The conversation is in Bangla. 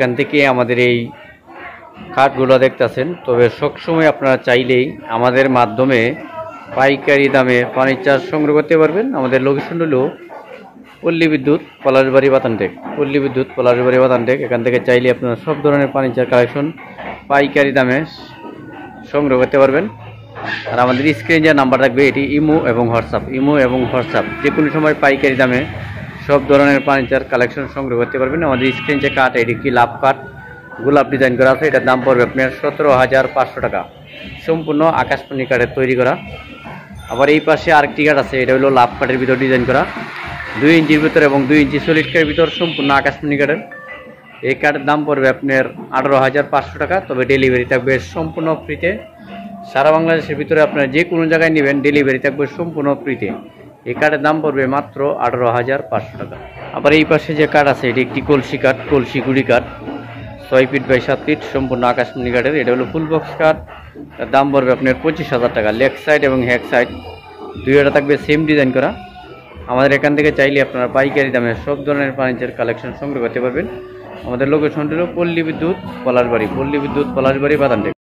যেখান থেকে আমাদের এই কাঠগুলো দেখতেছেন। তবে সবসময় আপনারা চাইলেই আমাদের মাধ্যমে পাইকারি দামে ফার্নিচার সংগ্রহ করতে পারবেন। আমাদের লোকেশন হলো পল্লী বিদ্যুৎ পলাশবাড়ি বাতানটেক, পল্লী বিদ্যুৎ পলাশবাড়ি বাতানটেক। এখান থেকে চাইলে আপনারা সব ধরনের ফার্নিচার কালেকশন পাইকারি দামে সংগ্রহ করতে পারবেন। আর আমাদের স্ক্রিনে যে নাম্বার থাকবে এটি ইমো এবং হোয়াটসঅ্যাপ যে কোনো সময় পাইকারি দামে সব ধরনের ফার্নিচার কালেকশন সংগ্রহ করতে পারবেন। আমাদের স্ক্রিন যে কাঠ, এটি কি লাভ কাঠ, গোলাপ ডিজাইন করা আছে। এটার দাম পড়বে আপনার 17,500 টাকা, সম্পূর্ণ আকাশমণি কাঠের তৈরি করা। আবার এই পাশে আরেকটি কাঠ আছে, এটা হলো লাভ কাঠের ভিতর ডিজাইন করা, 2 ইঞ্চির ভিতর এবং 2 ইঞ্চি সলিড কাঠের ভিতর, সম্পূর্ণ আকাশমণি কাঠের। এই কাঠের দাম পড়বে আপনার 18,500 টাকা। তবে ডেলিভারি থাকবে সম্পূর্ণ ফ্রিতে। সারা বাংলাদেশের ভিতরে আপনারা যে কোনো জায়গায় নেবেন ডেলিভারি থাকবে সম্পূর্ণ ফ্রিতে। এই কাঠের দাম পড়বে মাত্র 18,500 টাকা। আবার এই পাশে যে কাঠ আছে, এটি একটি কলসি কাঠ, কলসি গুড়ি কাঠ, 6 ফিট বাই 7 ফিট, সম্পূর্ণ আকাশমণি কাঠের। এটা হলো ফুল বক্স কাঠ। তার দাম পড়বে আপনার 25,000 টাকা। লেগ সাইড এবং হ্যাক সাইড দুইটা থাকবে সেম ডিজাইন করা। আমাদের এখান থেকে চাইলে আপনারা পাইকারি দামে সব ধরনের ফার্নিচার কালেকশন সংগ্রহ করতে পারবেন। আমাদের লোকেশন হলো পল্লী বিদ্যুৎ পলাশবাড়ি, পল্লী বিদ্যুৎ পলাশবাড়ি বাতানটেক।